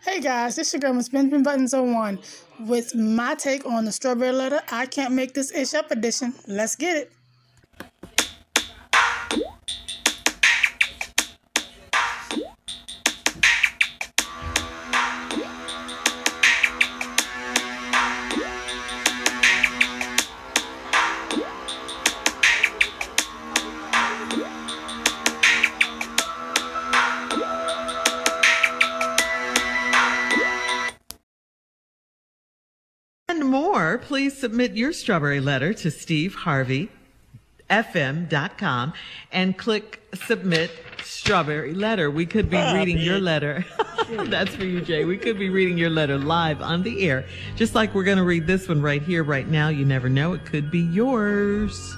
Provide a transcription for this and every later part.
Hey guys, this your girl Miss Benjamin Buttons 01 with my take on the strawberry letter. I can't make this ish up edition. Let's get it. And more, please submit your strawberry letter to steveharveyfm.com and click submit strawberry letter. We could be reading your letter. That's for you, Jay. We could be reading your letter live on the air, just like we're going to read this one right here, right now. You never know. It could be yours.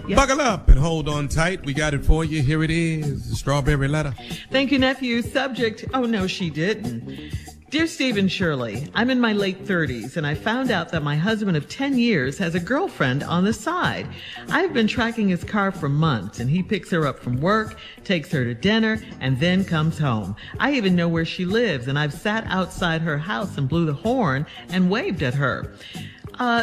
Yep. Buckle up and hold on tight. We got it for you. Here it is, the strawberry letter. Thank you, nephew. Subject, oh, no, she didn't. Dear Steve and Shirley, I'm in my late 30s and I found out that my husband of 10 years has a girlfriend on the side. I've been tracking his car for months and he picks her up from work, takes her to dinner, and then comes home. I even know where she lives and I've sat outside her house and blew the horn and waved at her.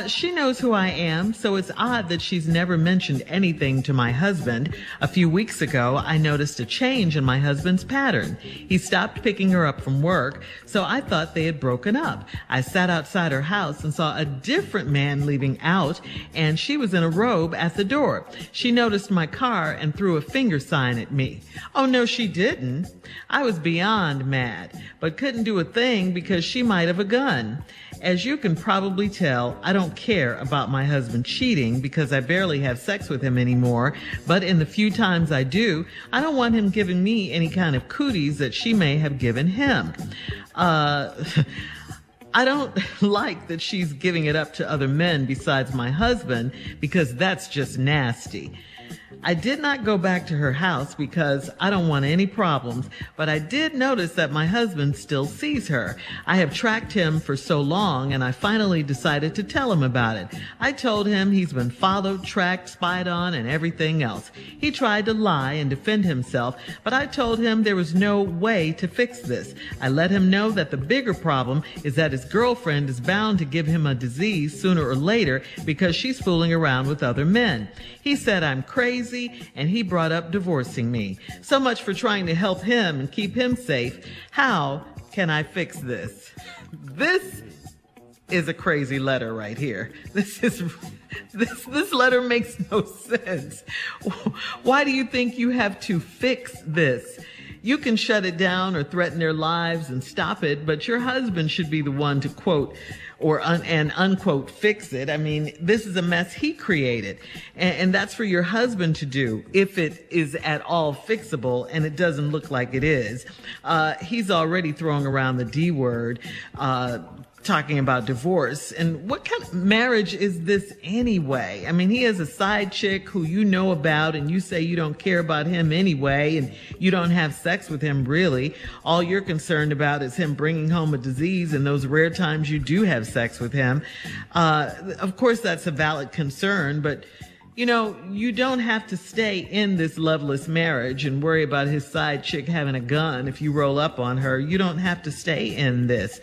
She knows who I am, so it's odd that she's never mentioned anything to my husband. A few weeks ago, I noticed a change in my husband's pattern. He stopped picking her up from work, so I thought they had broken up. I sat outside her house and saw a different man leaving out, and she was in a robe at the door. She noticed my car and threw a finger sign at me. Oh, no, she didn't. I was beyond mad, but couldn't do a thing because she might have a gun. As you can probably tell, I don't care about my husband cheating because I barely have sex with him anymore, but in the few times I do, I don't want him giving me any kind of cooties that she may have given him. I don't like that she's giving it up to other men besides my husband because that's just nasty. I did not go back to her house because I don't want any problems, but I did notice that my husband still sees her. I have tracked him for so long and I finally decided to tell him about it. I told him he's been followed, tracked, spied on, and everything else. He tried to lie and defend himself, but I told him there was no way to fix this. I let him know that the bigger problem is that his girlfriend is bound to give him a disease sooner or later because she's fooling around with other men. He said I'm crazy, and he brought up divorcing me. So much for trying to help him and keep him safe. How can I fix this? This is a crazy letter right here. This letter makes no sense. Why do you think you have to fix this? You can shut it down or threaten their lives and stop it, but your husband should be the one to quote or unquote fix it. I mean, this is a mess he created, and that's for your husband to do if it is at all fixable, and it doesn't look like it is. He's already throwing around the D word, talking about divorce. And what kind of marriage is this anyway? I mean, he has a side chick who you know about and you say you don't care about him anyway and you don't have sex with him really. All you're concerned about is him bringing home a disease and those rare times you do have sex with him. Of course, that's a valid concern, but you know, you don't have to stay in this loveless marriage and worry about his side chick having a gun if you roll up on her. You don't have to stay in this.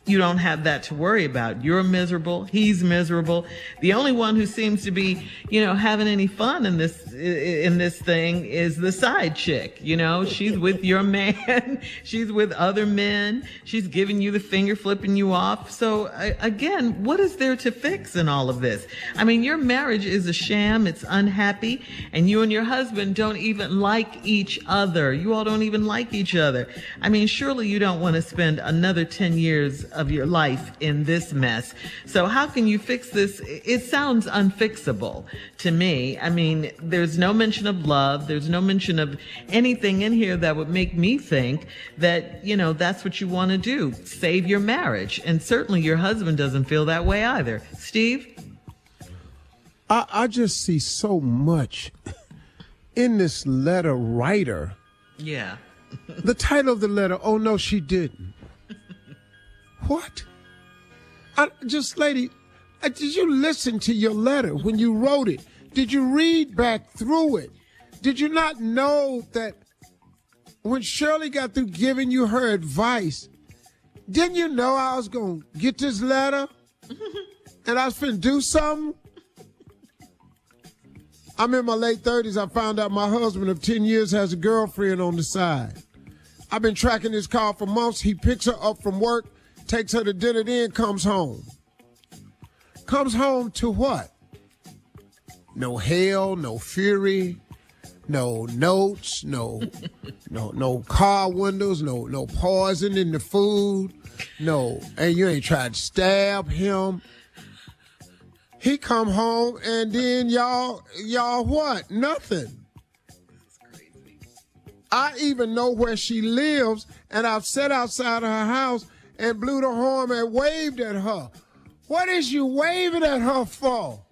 You don't have that to worry about. You're miserable. He's miserable. The only one who seems to be, having any fun in this thing is the side chick. She's with your man. She's with other men. She's giving you the finger, flipping you off. So again, what is there to fix in all of this? I mean, your marriage is a sham. It's unhappy. And you and your husband don't even like each other. You all don't even like each other. I mean, surely you don't want to spend another 10 years of your life in this mess. So how can you fix this? It sounds unfixable to me. I mean, there's no mention of love. There's no mention of anything in here that would make me think that, that's what you want to do. Save your marriage. And certainly your husband doesn't feel that way either. Steve? I just see so much in this letter writer. Yeah. The title of the letter, oh no, she didn't. What? Lady, did you listen to your letter when you wrote it? Did you read back through it? Did you not know that when Shirley got through giving you her advice, Didn't you know I was going to get this letter and I was finna do something? I'm in my late 30s. I found out my husband of 10 years has a girlfriend on the side. I've been tracking this car for months. He picks her up from work, takes her to dinner, then comes home. Comes home to what? No hell, no fury, no notes, no car windows, no poison in the food, no, and you ain't tried to stab him. He come home and then y'all what? Nothing. I even know where she lives, and I've sat outside of her house and blew the horn and waved at her. What is you waving at her for?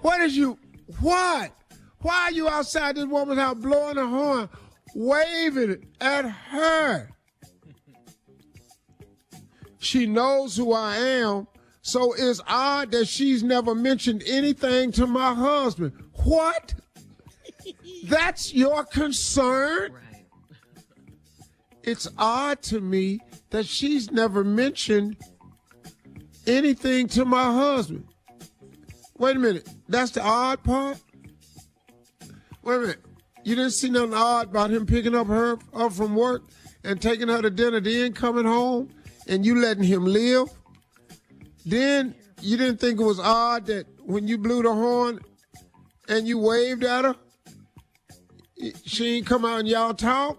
What? Why are you outside this woman's house blowing a horn, waving at her? She knows who I am, so it's odd that she's never mentioned anything to my husband. What? That's your concern? Right. It's odd to me that she's never mentioned anything to my husband. Wait a minute. That's the odd part? Wait a minute. You didn't see nothing odd about him picking up her up from work and taking her to dinner, then coming home and you letting him live? Then you didn't think it was odd that when you blew the horn and you waved at her, she ain't come out and y'all talk?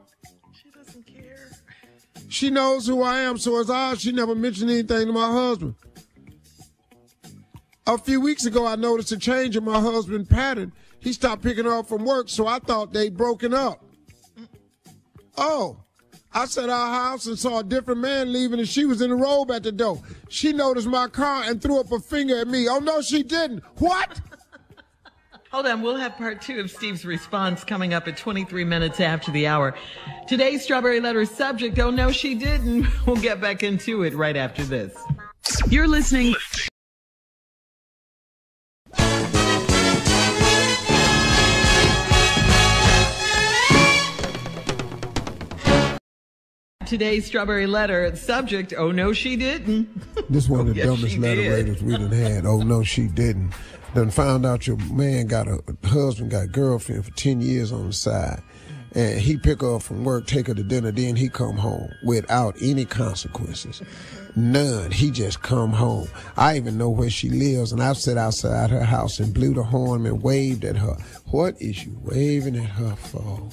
She doesn't care. She knows who I am, so it's odd she never mentioned anything to my husband. A few weeks ago, I noticed a change in my husband's pattern. He stopped picking her up from work, so I thought they'd broken up. Oh, I sat at our house and saw a different man leaving, and she was in a robe at the door. She noticed my car and threw up a finger at me. Oh, no, she didn't. What? Hold on, we'll have part 2 of Steve's response coming up at 23 minutes after the hour. Today's Strawberry Letter subject, oh no, she didn't. We'll get back into it right after this. You're listening. Today's Strawberry Letter subject, oh no, she didn't. This one of the Yes, dumbest she letter did. writers we done had. Oh, no, she didn't. Done found out your man got a husband, got a girlfriend for 10 years on the side. And he pick her up from work, take her to dinner, then he come home without any consequences. None. He just come home. I even know where she lives, and I've sat outside her house and blew the horn and waved at her. What is you waving at her for?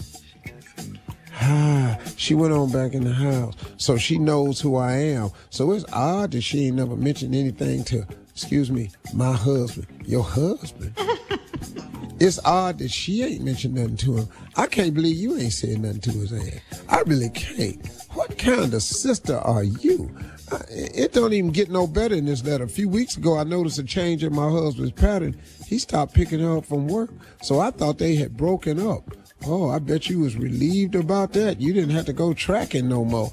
She went on back in the house, so she knows who I am. So it's odd that she ain't never mentioned anything to, excuse me, my husband. Your husband? It's odd that she ain't mentioned nothing to him. I can't believe you ain't said nothing to his ass. I really can't. What kind of sister are you? It don't even get no better in this letter. A few weeks ago, I noticed a change in my husband's pattern. He stopped picking her up from work, so I thought they had broken up. Oh, I bet you was relieved about that. You didn't have to go tracking no more.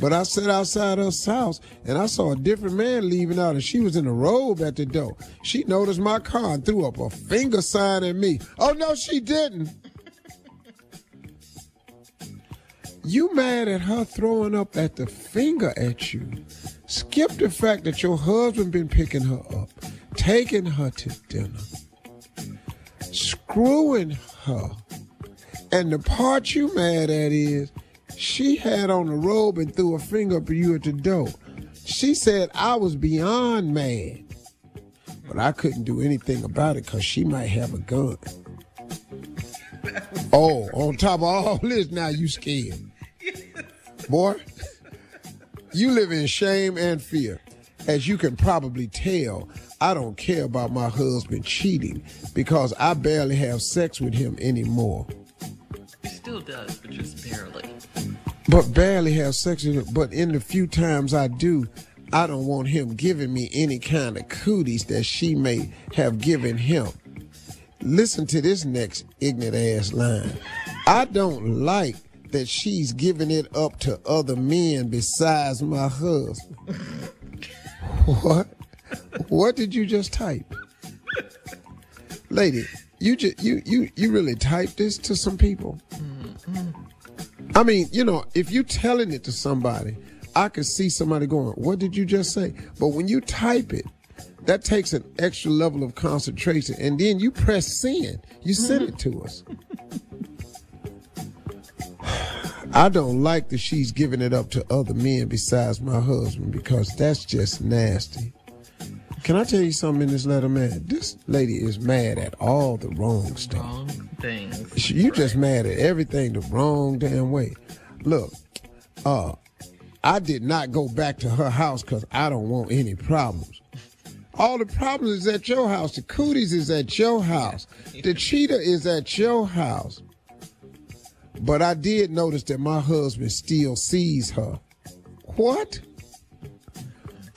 But I sat outside her house, and I saw a different man leaving out, and she was in a robe at the door. She noticed my car and threw up a finger sign at me. Oh, no, she didn't. You mad at her throwing up at the finger at you. Skip the fact that your husband been picking her up, taking her to dinner, screwing her. And the part you mad at is she had on a robe and threw a finger up at you at the door. She said I was beyond mad. But I couldn't do anything about it because she might have a gun. Oh, on top of all this, now you scared. Boy, you live in shame and fear. As you can probably tell, I don't care about my husband cheating because I barely have sex with him anymore. He still does, but just barely. But barely have sex with him. But in the few times I do, I don't want him giving me any kind of cooties that she may have given him. Listen to this next ignorant ass line. I don't like that she's giving it up to other men besides my husband. What? What did you just type? Lady, you really typed this to some people? I mean, you know, if you're telling it to somebody, I could see somebody going, what did you just say? But when you type it, that takes an extra level of concentration. And then you press send. You send it to us. I don't like that she's giving it up to other men besides my husband, because that's just nasty. Can I tell you something in this letter, man? This lady is mad at all the wrong stuff. Wrong things. You just mad at everything the wrong damn way. Look, I did not go back to her house because I don't want any problems. All the problems is at your house. The cooties is at your house. The cheetah is at your house. But I did notice that my husband still sees her. What?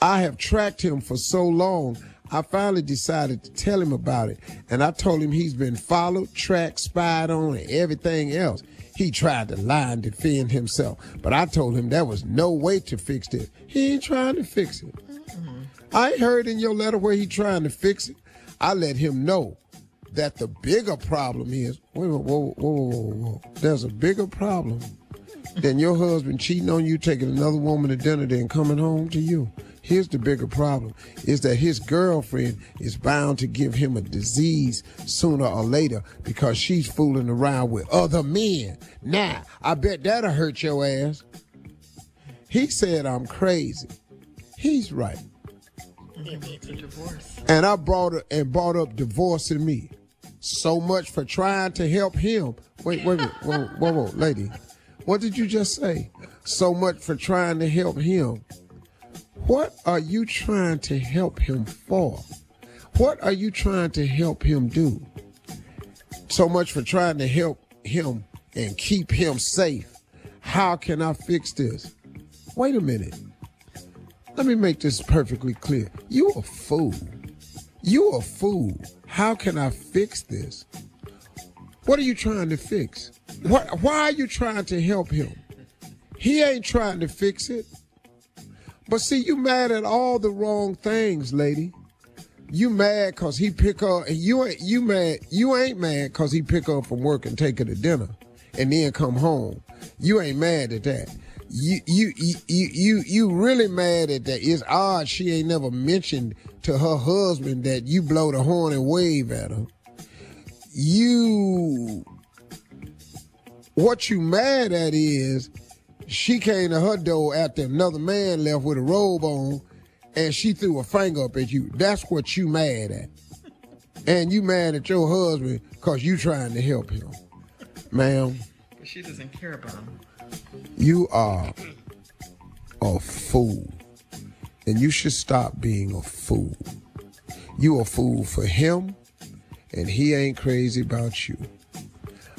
I have tracked him for so long, I finally decided to tell him about it. And I told him he's been followed, tracked, spied on, and everything else. He tried to lie and defend himself. But I told him there was no way to fix this. He ain't trying to fix it. I heard in your letter where he trying to fix it. I let him know that the bigger problem is, whoa. There's a bigger problem than your husband cheating on you, taking another woman to dinner, then coming home to you. Here's the bigger problem, is that his girlfriend is bound to give him a disease sooner or later because she's fooling around with other men. Now, I bet that'll hurt your ass. He said I'm crazy. He's right. He needs a divorce. And I brought up divorcing me. So much for trying to help him. Wait, whoa, lady. What did you just say? So much for trying to help him. What are you trying to help him for? What are you trying to help him do? So much for trying to help him and keep him safe. How can I fix this? Wait a minute. Let me make this perfectly clear. You a fool. You a fool. How can I fix this? What are you trying to fix? Why are you trying to help him? He ain't trying to fix it. But see, you mad at all the wrong things, lady. You mad because he pick up, and you ain't mad because he pick up from work and take her to dinner and then come home. You ain't mad at that. You really mad at that. It's odd she ain't never mentioned to her husband that you blow the horn and wave at her. What you mad at is she came to her door after another man left with a robe on and she threw a finger up at you. That's what you mad at. And you mad at your husband because you trying to help him. Ma'am. She doesn't care about him. You are a fool. And you should stop being a fool. You a fool for him, and he ain't crazy about you.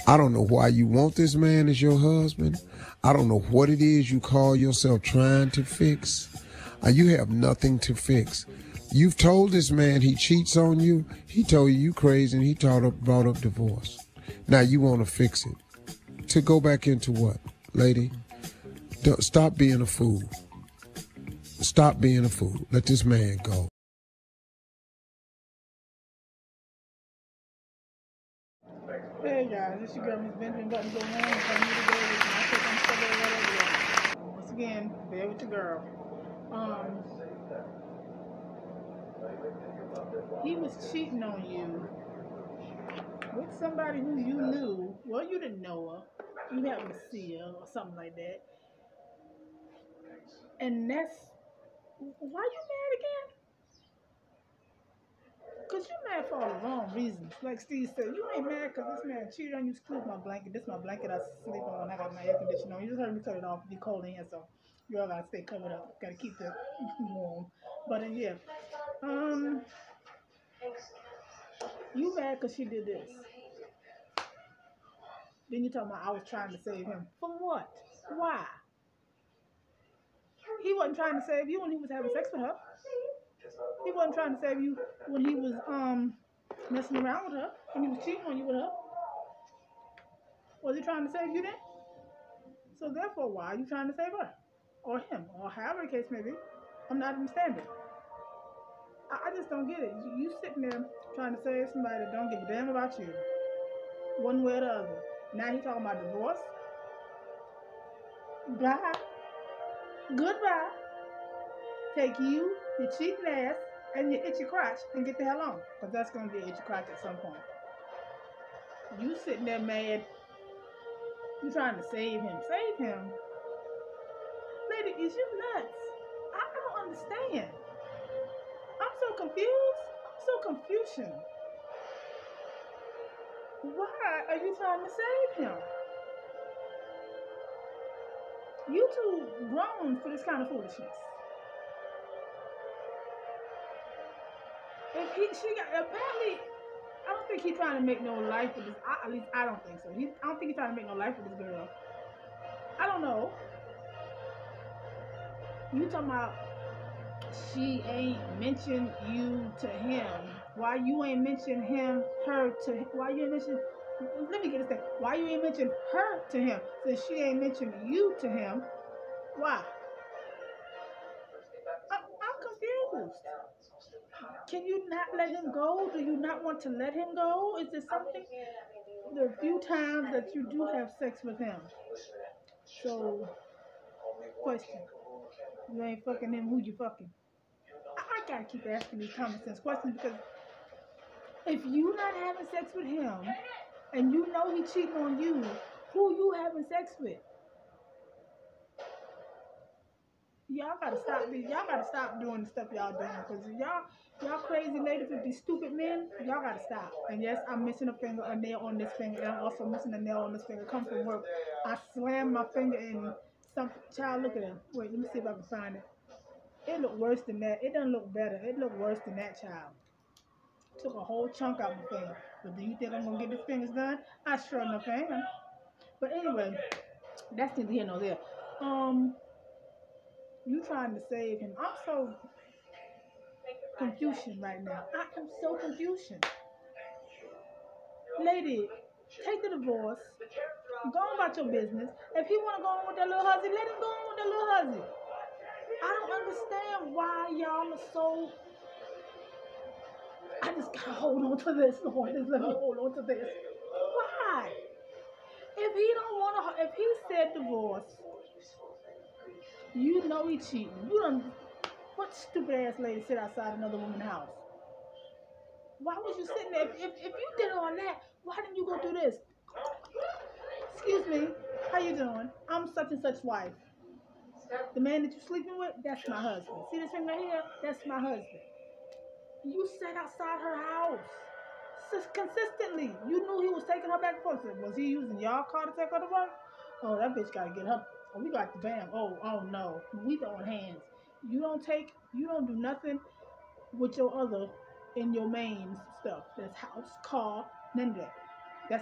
I don't know why you want this man as your husband. I don't know what it is you call yourself trying to fix. You have nothing to fix. You've told this man he cheats on you. He told you crazy, and he brought up divorce. Now you want to fix it. To go back into what, lady? Stop being a fool. Stop being a fool. Let this man go. Hey guys, it's your girl Miss Benjamin Buttons on one. If I'm new today, with my take on Strawberry Letter. Once again, bear with your girl. He was cheating on you with somebody who you knew. Well, you didn't know her. You happened to see her or something like that. And that's why you mad again? Because you mad for all the wrong reasons. Like Steve said, you ain't mad because this man cheated on you. Screwed my blanket. This is my blanket I sleep on when I got my air conditioner on. You just heard me cut it off. Be cold in here, so you all gotta stay covered up. Gotta keep the warm. But yeah, you mad because she did this. Then you talking about I was trying to save him. For what? Why? He wasn't trying to save you when he was having sex with her. He wasn't trying to save you when he was messing around with her, when he was cheating on you with her. Was he trying to save you then? So therefore, why are you trying to save her? Or him? Or however the case may be. I'm not understanding. I just don't get it. You sitting there trying to save somebody that don't give a damn about you. One way or the other. Now he talking about divorce. Bye. Goodbye. Take you, your cheating ass, and your itchy crotch and get the hell on. Because that's going to be an itchy crotch at some point. You sitting there mad. You trying to save him. Save him? Lady, is you nuts? I don't understand. I'm so confused. I'm so confusion. Why are you trying to save him? You too grown for this kind of foolishness. She got apparently, I don't think he's trying to make no life with this. At least I don't think so. I don't think he's trying to make no life with this girl. I don't know. You talking about she ain't mentioned you to him? Why you ain't mentioned her to him? Why you ain't mentioned? Let me get this thing. Why you ain't mentioned her to him? Since she ain't mentioned you to him, why? I'm confused. Can you not let him go? Do you not want to let him go? Is there something? The few times that you do have sex with him. So, question. You ain't fucking him, who you fucking? I gotta keep asking these common sense questions because if you not having sex with him and you know he cheating on you, who you having sex with? Y'all gotta stop doing the stuff y'all doing because y'all crazy ladies with these stupid men, y'all gotta stop. And yes, I'm missing a nail on this finger, and I'm also missing a nail on this finger. Come from work, I slammed my finger in some child. Look at him. Wait, let me see if I can find it. It looked worse than that. It doesn't look better. It looked worse than that, child. Took a whole chunk out my finger. But do you think I'm gonna get this fingers done? I sure enough am. But anyway, that's neither here nor there. You trying to save him. I'm so confusion right now. I am so confusion. Lady, take the divorce. Go on about your business. If he want to go on with that little huzzy, let him go on with that little huzzy. I don't understand why y'all are so... I just gotta hold on to this, Lord. Just let me hold on to this. Why? If he don't want to... If he said divorce, you know he cheating. You don't... What stupid ass lady sit outside another woman's house? Why was you sitting there? If you did all that, why didn't you go do this? Excuse me, how you doing? I'm such and such wife. The man that you're sleeping with, that's my husband. See this thing right here? That's my husband. You sat outside her house consistently. You knew he was taking her back and forth. Was he using y'all car to take her to work? Oh, that bitch gotta get her. Oh, we got the van. Oh no. We throwing hands. You don't do nothing with your other in your main stuff. That's house, car, none of that.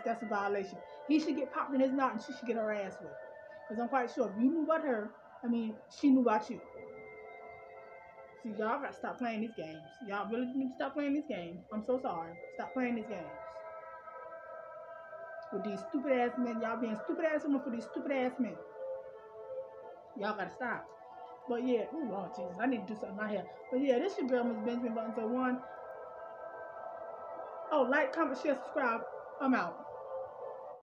That's a violation. He should get popped in his knot and she should get her ass whipped. Because I'm quite sure if you knew about her, she knew about you. See, y'all gotta stop playing these games. Y'all really need to stop playing these games. I'm so sorry. Stop playing these games. With these stupid ass men, y'all being stupid ass women for these stupid ass men. Y'all gotta stop. But yeah, oh Lord Jesus, I need to do something right here. But yeah, this your girl, Miss Benjamin Button. So one, like, comment, share, subscribe. I'm out.